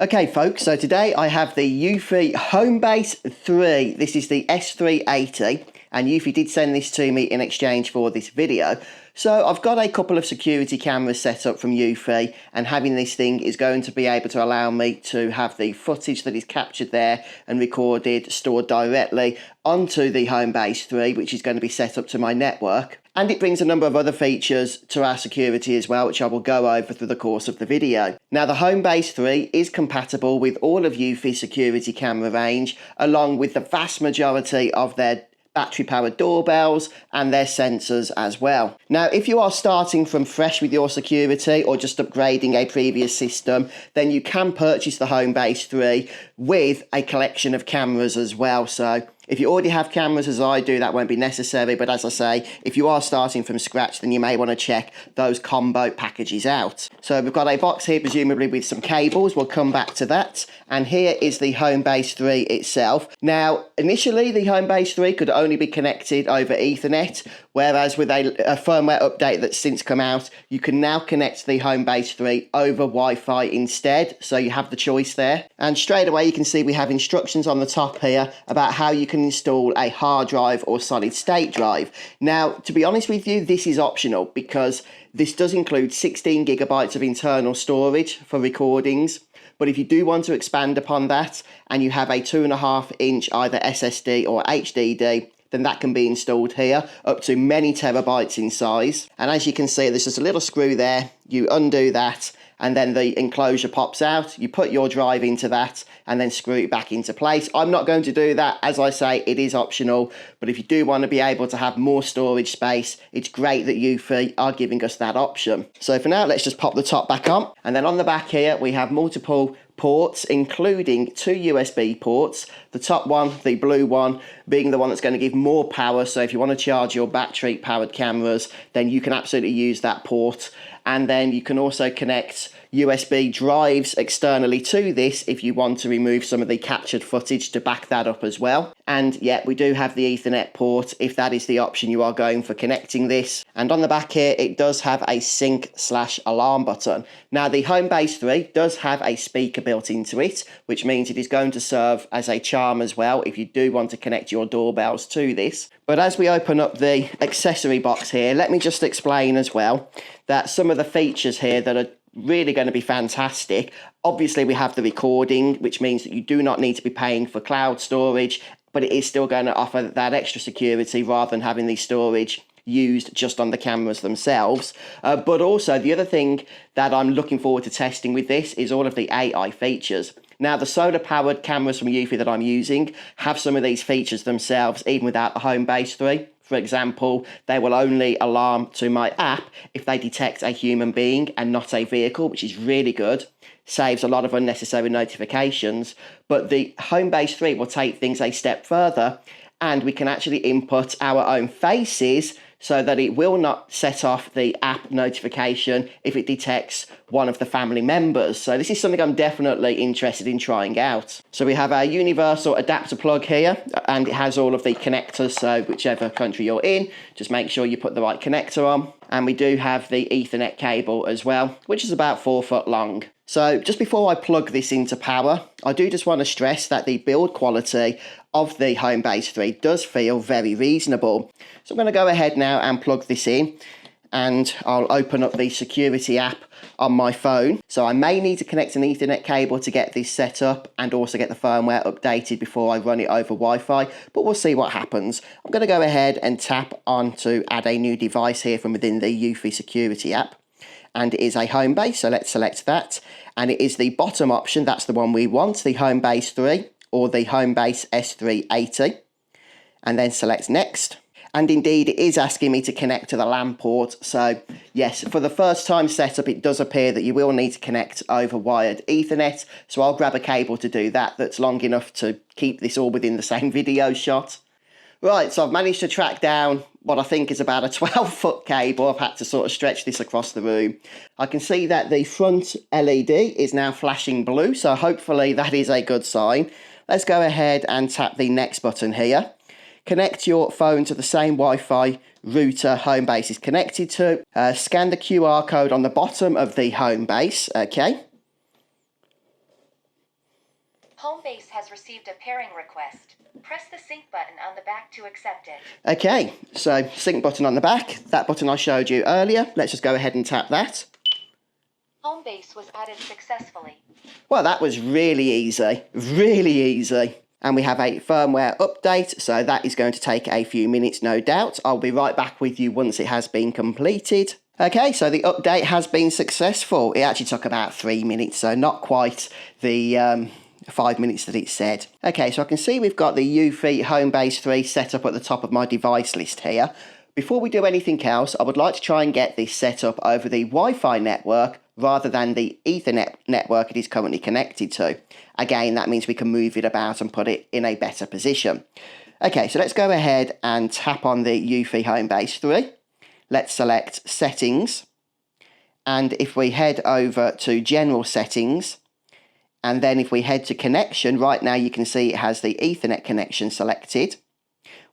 Okay folks, so today I have the eufy HomeBase 3. This is the S380 and eufy did send this to me in exchange for this video. So I've got a couple of security cameras set up from eufy, and having this thing is going to be able to allow me to have the footage that is captured there and recorded stored directly onto the HomeBase 3, which is going to be set up to my network. And it brings a number of other features to our security as well, which I will go over through the course of the video. Now, the HomeBase 3 is compatible with all of eufy's security camera range, along with the vast majority of their battery-powered doorbells and their sensors as well. Now, if you are starting from fresh with your security or just upgrading a previous system, then you can purchase the HomeBase 3 with a collection of cameras as well. So if you already have cameras as I do, that won't be necessary, but as I say, if you are starting from scratch, then you may want to check those combo packages out. So we've got a box here, presumably with some cables. We'll come back to that. And here is the HomeBase 3 itself. Now, initially, the HomeBase 3 could only be connected over Ethernet, whereas with a firmware update that's since come out, you can now connect the HomeBase 3 over Wi-Fi instead. So you have the choice there. And straight away, you can see we have instructions on the top here about how you can install a hard drive or solid state drive. Now, to be honest with you, this is optional because this does include 16 gigabytes of internal storage for recordings. But if you do want to expand upon that and you have a 2.5-inch either SSD or HDD, then that can be installed here, up to many terabytes in size. And as you can see, there's just a little screw there. You undo that, and then the enclosure pops out. You put your drive into that and then screw it back into place. I'm not going to do that. As I say, it is optional, but if you do want to be able to have more storage space, it's great that eufy are giving us that option. So for now, let's just pop the top back on. And then on the back here, we have multiple ports, including 2 USB ports. The top one, the blue one, being the one that's going to give more power. So if you want to charge your battery powered cameras, then you can absolutely use that port. And then you can also connect USB drives externally to this if you want to remove some of the captured footage to back that up as well. And yeah, we do have the Ethernet port if that is the option you are going for connecting this. And on the back here, it does have a sync/alarm button. Now, the HomeBase 3 does have a speaker built into it, which means it is going to serve as a charm as well if you do want to connect your doorbells to this. But as we open up the accessory box here, let me just explain as well that some of the features here that are really going to be fantastic. Obviously, we have the recording, which means that you do not need to be paying for cloud storage, but it is still going to offer that extra security rather than having the storage used just on the cameras themselves. But also, the other thing that I'm looking forward to testing with this is all of the AI features. Now, the solar-powered cameras from eufy that I'm using have some of these features themselves, even without the HomeBase 3. For example, they will only alarm to my app if they detect a human being and not a vehicle, which is really good. Saves a lot of unnecessary notifications. But the HomeBase 3 will take things a step further, and we can actually input our own faces so that it will not set off the app notification if it detects one of the family members. So this is something I'm definitely interested in trying out. So we have our universal adapter plug here, and it has all of the connectors, so whichever country you're in, just make sure you put the right connector on. And we do have the Ethernet cable as well, which is about 4 foot long. So just before I plug this into power, I do just want to stress that the build quality of the HomeBase 3 does feel very reasonable. So I'm going to go ahead now and plug this in, and I'll open up the security app on my phone. So I may need to connect an Ethernet cable to get this set up and also get the firmware updated before I run it over Wi-Fi, but we'll see what happens. I'm going to go ahead and tap on to add a new device here from within the eufy security app. And it is a HomeBase, so let's select that. And it is the bottom option, that's the one we want, the HomeBase 3 or the HomeBase S380. And then select next. And indeed, it is asking me to connect to the LAN port. So yes, for the first time setup, it does appear that you will need to connect over wired Ethernet. So I'll grab a cable to do that that's long enough to keep this all within the same video shot. Right, so I've managed to track down what I think is about a 12-foot cable. I've had to sort of stretch this across the room. I can see that the front LED is now flashing blue, so hopefully that is a good sign. Let's go ahead and tap the next button here. Connect your phone to the same Wi-Fi router HomeBase is connected to. Scan the QR code on the bottom of the HomeBase, okay. HomeBase has received a pairing request. Press the sync button on the back to accept it. Okay, so sync button on the back, that button I showed you earlier. Let's just go ahead and tap that. HomeBase was added successfully. Well, that was really easy, really easy. And we have a firmware update, so that is going to take a few minutes, no doubt. I'll be right back with you once it has been completed. Okay, so the update has been successful. It actually took about 3 minutes, so not quite the 5 minutes that it said. Okay, so I can see we've got the eufy HomeBase 3 set up at the top of my device list here. Before we do anything else, I would like to try and get this set up over the Wi-Fi network rather than the Ethernet network it is currently connected to. Again, that means we can move it about and put it in a better position. Okay, so let's go ahead and tap on the eufy HomeBase 3. Let's select Settings. And if we head over to General Settings, and then if we head to Connection, right now you can see it has the Ethernet connection selected.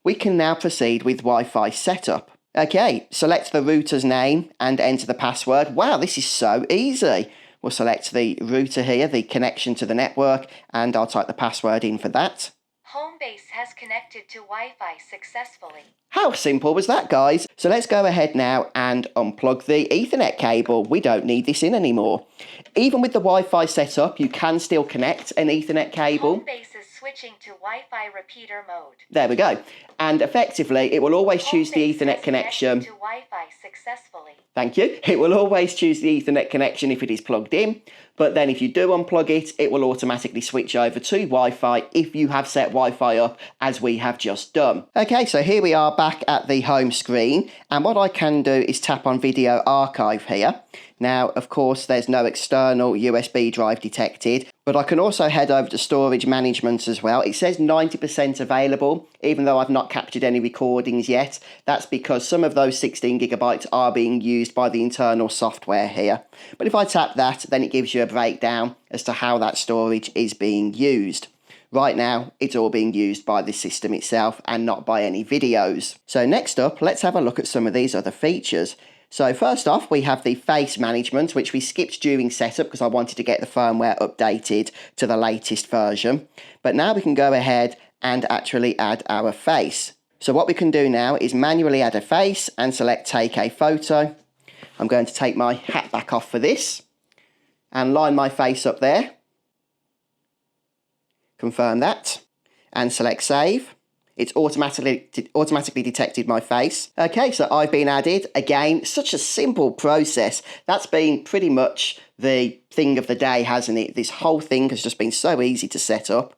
We can now proceed with Wi-Fi Setup. Okay, select the router's name and enter the password. Wow, this is so easy. We'll select the router here, the connection to the network, and I'll type the password in for that. HomeBase has connected to Wi-Fi successfully. How simple was that, guys? So let's go ahead now and unplug the Ethernet cable. We don't need this in anymore. Even with the Wi-Fi setup, you can still connect an Ethernet cable. HomeBase is switching to Wi-Fi repeater mode. There we go. And effectively, it will always choose the HomeBase Ethernet has connection. connected to Wi-Fi successfully. Thank you. It will always choose the Ethernet connection if it is plugged in, but then if you do unplug it, it will automatically switch over to Wi-Fi if you have set Wi-Fi up as we have just done. Okay, so here we are back at the home screen, and what I can do is tap on Video Archive here. Now, of course, there's no external USB drive detected, but I can also head over to Storage Management as well. It says 90% available, even though I've not captured any recordings yet. That's because some of those 16 gigabytes are being used by the internal software here. But if I tap that, then it gives you a breakdown as to how that storage is being used. Right now, it's all being used by the system itself and not by any videos. So next up, let's have a look at some of these other features. So first off, we have the face management, which we skipped during setup because I wanted to get the firmware updated to the latest version. But now we can go ahead and actually add our face. So what we can do now is manually add a face and select Take a Photo. I'm going to take my hat back off for this and line my face up there. Confirm that and select Save. It's automatically detected my face. Okay, so I've been added. Again, such a simple process. That's been pretty much the thing of the day, hasn't it? This whole thing has just been so easy to set up.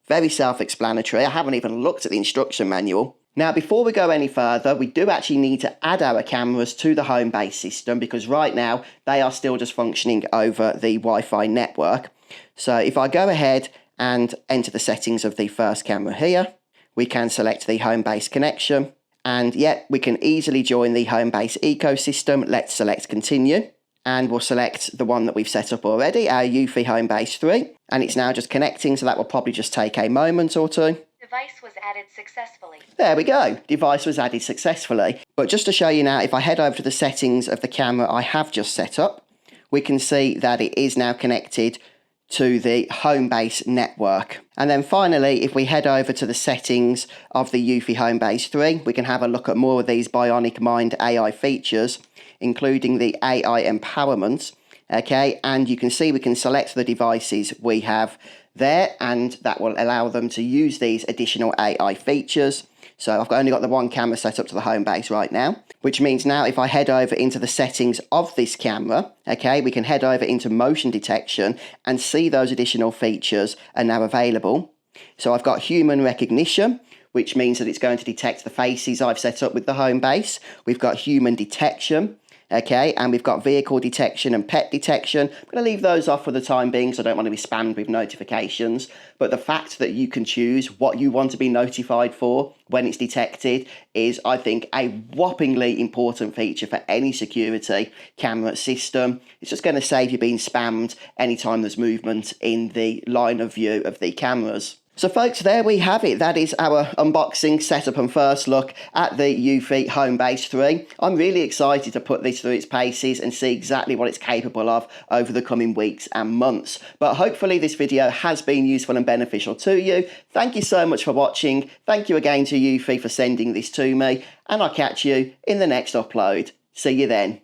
Very self-explanatory. I haven't even looked at the instruction manual. Now, before we go any further, we do actually need to add our cameras to the HomeBase system because right now they are still just functioning over the Wi-Fi network. So if I go ahead and enter the settings of the first camera here, we can select the HomeBase connection, and yet we can easily join the HomeBase ecosystem. Let's select Continue, and we'll select the one that we've set up already, our eufy HomeBase 3, and it's now just connecting, so that will probably just take a moment or two. Device was added successfully. There we go, device was added successfully. But just to show you now, if I head over to the settings of the camera I have just set up, we can see that it is now connected to the HomeBase network. And then finally, if we head over to the settings of the eufy HomeBase 3, we can have a look at more of these Bionic Mind AI features, including the AI empowerment. Okay, and you can see we can select the devices we have there, and that will allow them to use these additional AI features. So I've only got the one camera set up to the HomeBase right now, which means now if I head over into the settings of this camera, okay, we can head over into motion detection and see those additional features are now available. So I've got human recognition, which means that it's going to detect the faces I've set up with the HomeBase. We've got human detection. Okay, and we've got vehicle detection and pet detection. I'm going to leave those off for the time being because I don't want to be spammed with notifications. But the fact that you can choose what you want to be notified for when it's detected is, I think, a whoppingly important feature for any security camera system. It's just going to save you being spammed anytime there's movement in the line of view of the cameras. So folks, there we have it. That is our unboxing, setup and first look at the eufy HomeBase 3. I'm really excited to put this through its paces and see exactly what it's capable of over the coming weeks and months. But hopefully this video has been useful and beneficial to you. Thank you so much for watching. Thank you again to eufy for sending this to me, and I'll catch you in the next upload. See you then.